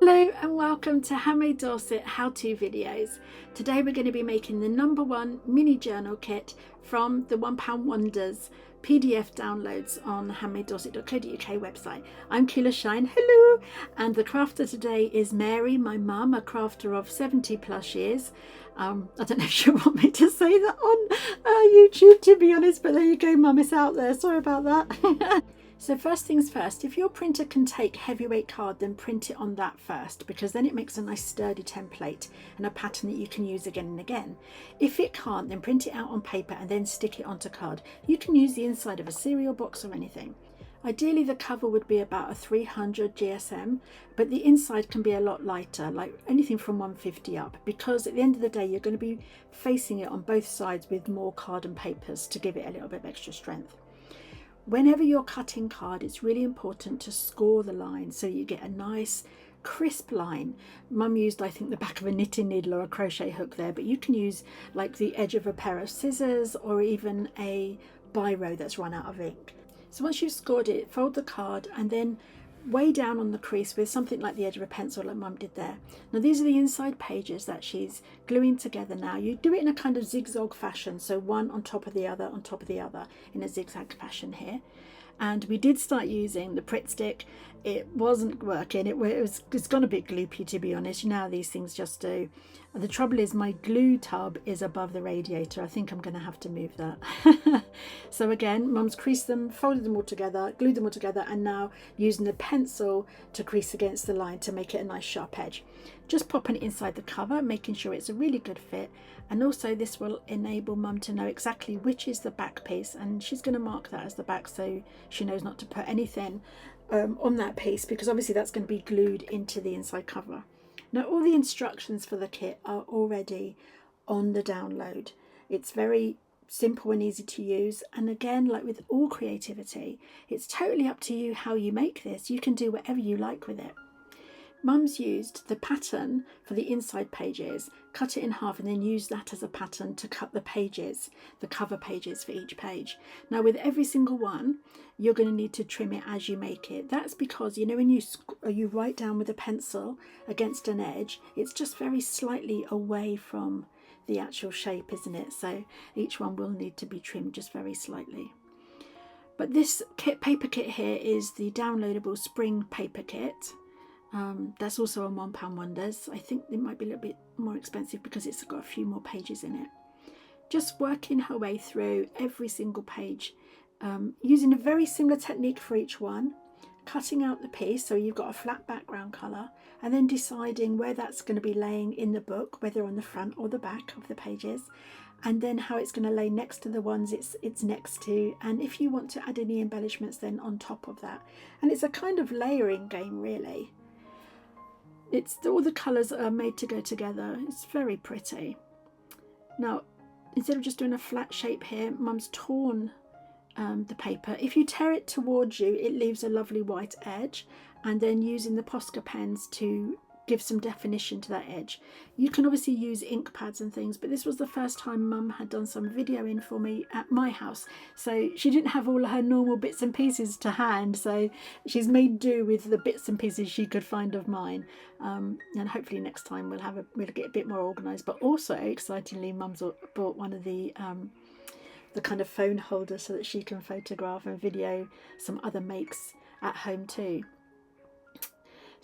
Hello and welcome to Handmade Dorset how-to videos. Today we're going to be making the #1 mini journal kit from the £1 Wonders PDF downloads on handmadedorset.co.uk website. I'm Kula Shine, hello, and the crafter today is Mary, my mum, a crafter of 70 plus years. I don't know if you want me to say that on YouTube, to be honest, but there you go, mum, it's out there, sorry about that. So first things first, if your printer can take heavyweight card, then print it on that first, because then it makes a nice sturdy template and a pattern that you can use again and again. If it can't, then print it out on paper and then stick it onto card. You can use the inside of a cereal box or anything. Ideally the cover would be about a 300 GSM, but the inside can be a lot lighter, like anything from 150 up, because at the end of the day you're going to be facing it on both sides with more card and papers to give it a little bit of extra strength. Whenever you're cutting card, it's really important to score the line so you get a nice crisp line. Mum used, I think, the back of a knitting needle or a crochet hook there, but you can use like the edge of a pair of scissors or even a biro that's run out of ink. So once you've scored it, fold the card and then way down on the crease with something like the edge of a pencil like Mum did there. Now these are the inside pages that she's gluing together now. You do it in a kind of zigzag fashion, so one on top of the other on top of the other in a zigzag fashion here. And we did start using the Pritt stick. It wasn't working, it's gone a bit gloopy, to be honest. You know how these things just do. The trouble is my glue tub is above the radiator. I think I'm going to have to move that. So again, Mum's creased them, folded them all together, glued them all together, and now using the pencil to crease against the line to make it a nice sharp edge. Just popping it inside the cover, making sure it's a really good fit, and also this will enable Mum to know exactly which is the back piece, and she's going to mark that as the back so she knows not to put anything on that piece, because obviously that's going to be glued into the inside cover. Now all the instructions for the kit are already on the download. It's very simple and easy to use, and again, like with all creativity, it's totally up to you how you make this. You can do whatever you like with it. Mum's used the pattern for the inside pages, cut it in half and then use that as a pattern to cut the pages, the cover pages for each page. Now with every single one, you're going to need to trim it as you make it. That's because, you know, when you write down with a pencil against an edge, it's just very slightly away from the actual shape, isn't it? So each one will need to be trimmed just very slightly. But this paper kit here is the downloadable spring paper kit. That's also on £1 Wonders. I think it might be a little bit more expensive because it's got a few more pages in it. Just working her way through every single page, using a very similar technique for each one, cutting out the piece so you've got a flat background colour, and then deciding where that's going to be laying in the book, whether on the front or the back of the pages, and then how it's going to lay next to the ones it's next to, and if you want to add any embellishments then on top of that. And it's a kind of layering game, really. All the colours are made to go together. It's very pretty. Now, instead of just doing a flat shape here, Mum's torn the paper. If you tear it towards you, it leaves a lovely white edge, and then using the Posca pens to give some definition to that edge. You can obviously use ink pads and things, but this was the first time Mum had done some videoing for me at my house, so she didn't have all her normal bits and pieces to hand, so she's made do with the bits and pieces she could find of mine, and hopefully next time we'll get a bit more organised. But also, excitingly, Mum's bought one of the kind of phone holder so that she can photograph and video some other makes at home too.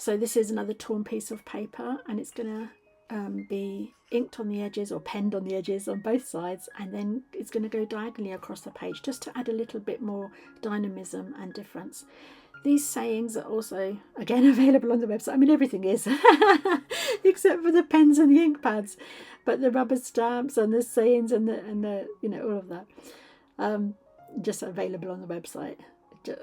So this is another torn piece of paper, and it's going to be inked on the edges or penned on the edges on both sides, and then it's going to go diagonally across the page just to add a little bit more dynamism and difference. These sayings are also, again, available on the website. I mean, everything is, except for the pens and the ink pads, but the rubber stamps and the sayings and the you know, all of that, just available on the website.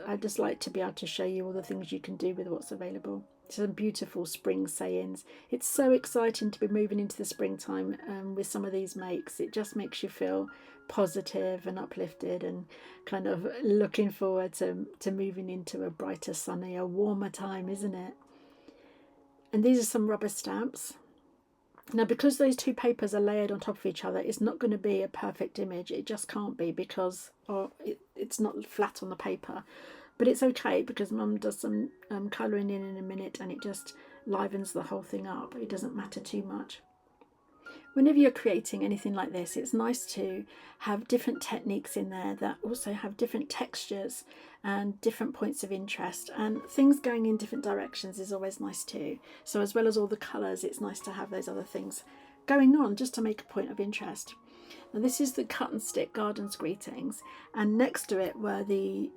I just like to be able to show you all the things you can do with what's available. Some beautiful spring sayings. It's so exciting to be moving into the springtime with some of these makes. It just makes you feel positive and uplifted and kind of looking forward to moving into a brighter, sunnier, warmer time, isn't it? And these are some rubber stamps. Now, because those two papers are layered on top of each other, it's not going to be a perfect image. It just can't be, because it's not flat on the paper. but it's okay because Mum does some colouring in a minute, and it just livens the whole thing up. It doesn't matter too much. Whenever you're creating anything like this, it's nice to have different techniques in there that also have different textures and different points of interest, and things going in different directions is always nice too. So as well as all the colours, it's nice to have those other things going on just to make a point of interest. Now this is the cut and stick Gardens Greetings, and next to it were the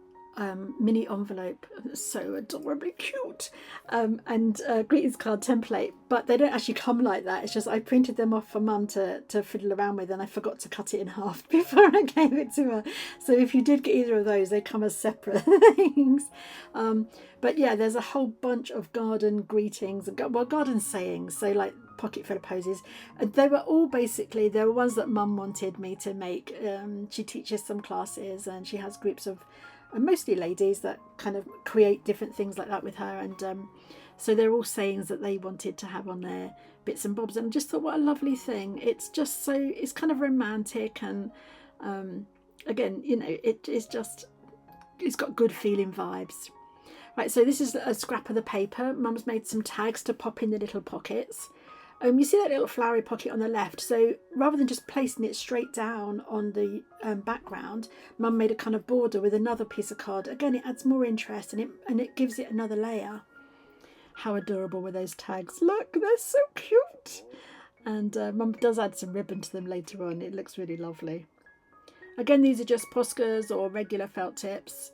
mini envelope, so adorably cute, and greetings card template, but they don't actually come like that. It's just I printed them off for Mum to fiddle around with, and I forgot to cut it in half before I gave it to her. So if you did get either of those, they come as separate things. But yeah, there's a whole bunch of garden greetings and garden sayings, so like pocket filler poses. They were all basically, they were ones that Mum wanted me to make. She teaches some classes, and she has groups of mostly ladies that kind of create different things like that with her, and so they're all sayings that they wanted to have on their bits and bobs, and I just thought, what a lovely thing. It's just so, it's kind of romantic, and again, you know, it's just, it's got good feeling vibes. Right, so this is a scrap of the paper. Mum's made some tags to pop in the little pockets. You see that little flowery pocket on the left, so rather than just placing it straight down on the background, Mum made a kind of border with another piece of card. Again, it adds more interest, and it gives it another layer. How adorable were those tags? Look, they're so cute. And Mum does add some ribbon to them later on. It looks really lovely. Again, these are just Poscas or regular felt tips.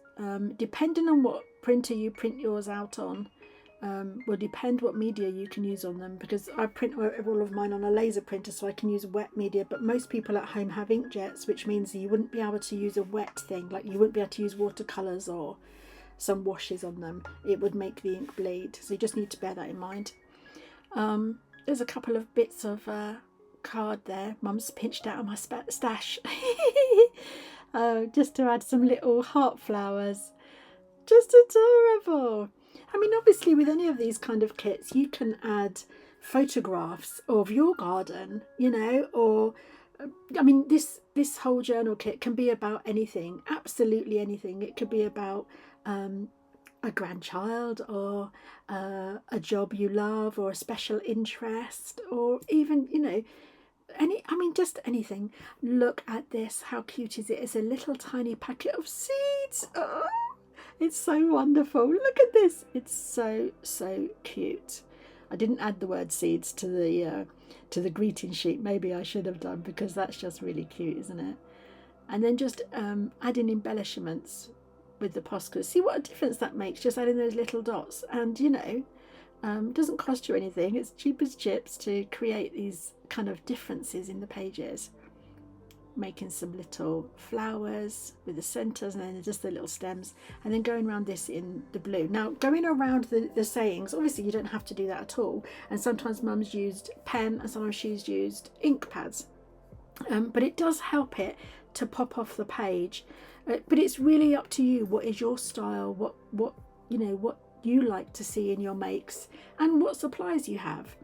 Depending on what printer you print yours out on, will depend what media you can use on them, because I print all of mine on a laser printer, so I can use wet media, but most people at home have inkjets, which means you wouldn't be able to use a wet thing, like you wouldn't be able to use watercolours or some washes on them. It would make the ink bleed, so you just need to bear that in mind. There's a couple of bits of card there Mum's pinched out of my stash just to add some little heart flowers. Just adorable. I mean, obviously with any of these kind of kits, you can add photographs of your garden, you know, or I mean, this whole journal kit can be about anything, absolutely anything. It could be about a grandchild, or a job you love, or a special interest, or even, you know, just anything. Look at this. How cute is it? It's a little tiny packet of seeds. Oh, it's so wonderful. Look at this. It's so cute. I didn't add the word seeds to the greeting sheet. Maybe I should have done, because that's just really cute, isn't it? And then just adding embellishments with the Poscas. See what a difference that makes, just adding those little dots. And you know, doesn't cost you anything. It's cheap as chips to create these kind of differences in the pages. Making some little flowers with the centres, and then just the little stems, and then going around this in the blue. Now, going around the sayings, obviously you don't have to do that at all, and sometimes Mum's used pen and sometimes she's used ink pads, but it does help it to pop off the page. But it's really up to you. What is your style? What you know, what you like to see in your makes, and what supplies you have.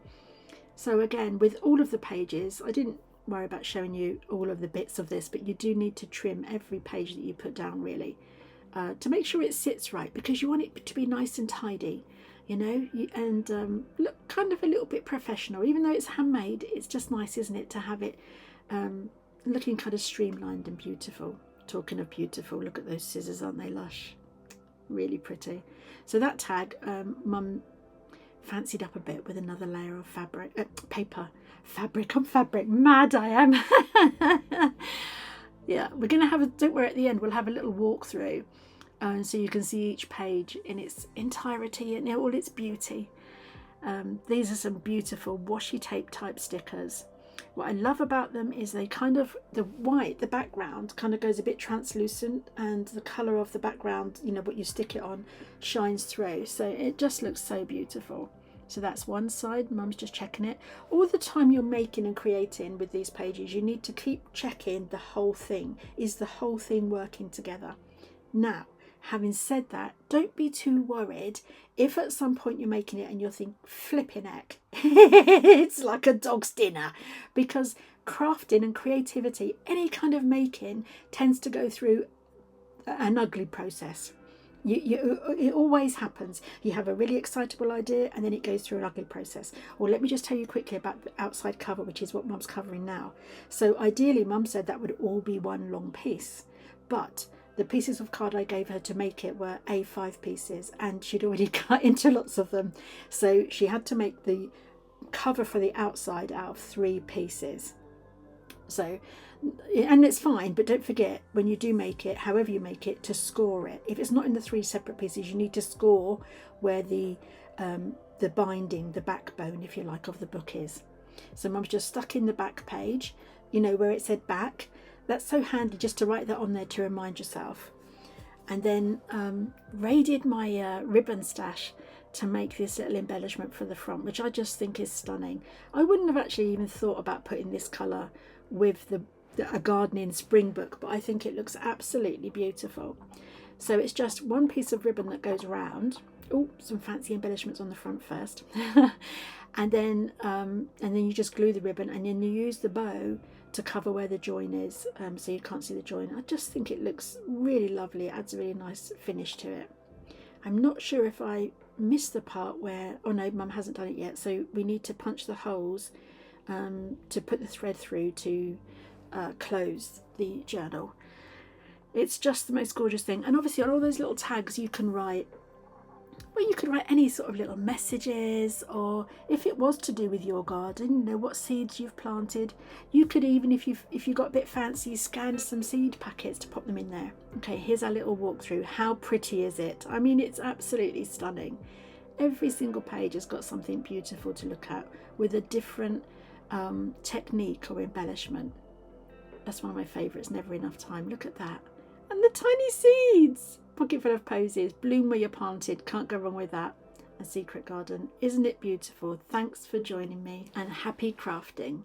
So again, with all of the pages, I didn't worry about showing you all of the bits of this, but you do need to trim every page that you put down, really, to make sure it sits right, because you want it to be nice and tidy, you know, and look kind of a little bit professional. Even though it's handmade, it's just nice, isn't it, to have it looking kind of streamlined and beautiful. Talking of beautiful, look at those scissors, aren't they lush? Really pretty. So that tag, Mum fancied up a bit with another layer of paper. I'm fabric mad, I am. Yeah, we're gonna have don't worry, at the end we'll have a little walkthrough, so you can see each page in its entirety and all its beauty. These are some beautiful washi tape type stickers. What I love about them is they kind of, the background kind of goes a bit translucent, and the colour of the background, you know, what you stick it on, shines through, so it just looks so beautiful. So that's one side. Mum's just checking it. All the time you're making and creating with these pages, you need to keep checking the whole thing. Is the whole thing working together? Now, having said that, don't be too worried if at some point you're making it and you're thinking, flipping heck, it's like a dog's dinner, because crafting and creativity, any kind of making, tends to go through an ugly process. It always happens. You have a really excitable idea and then it goes through an ugly process. Or let me just tell you quickly about the outside cover, which is what Mum's covering now. So ideally, Mum said that would all be one long piece, but the pieces of card I gave her to make it were A5 pieces and she'd already cut into lots of them. So she had to make the cover for the outside out of 3 pieces. So, and it's fine, but don't forget when you do make it, however you make it, to score it. If it's not in the 3 separate pieces, you need to score where the binding, the backbone, if you like, of the book is. So Mum's just stuck in the back page, you know, where it said back. That's so handy just to write that on there to remind yourself. And then raided my ribbon stash to make this little embellishment for the front, which I just think is stunning. I wouldn't have actually even thought about putting this colour with a gardening spring book, but I think it looks absolutely beautiful. So it's just one piece of ribbon that goes around. Oh, some fancy embellishments on the front first. and then you just glue the ribbon and then you use the bow to cover where the join is, so you can't see the join. I just think it looks really lovely. It adds a really nice finish to it. I'm not sure if I missed the part where, oh no, Mum hasn't done it yet, so we need to punch the holes to put the thread through to close the journal. It's just the most gorgeous thing. And obviously on all those little tags you can write, well, you could write any sort of little messages, or if it was to do with your garden, you know, what seeds you've planted. You could even, if you got a bit fancy, scan some seed packets to pop them in there. Okay, here's our little walkthrough. How pretty is it? I mean, it's absolutely stunning. Every single page has got something beautiful to look at with a different technique or embellishment. That's one of my favourites, Never Enough Time. Look at that. And the tiny seeds. Pocket full of posies. Bloom where you're planted. Can't go wrong with that. A secret garden. Isn't it beautiful? Thanks for joining me and happy crafting.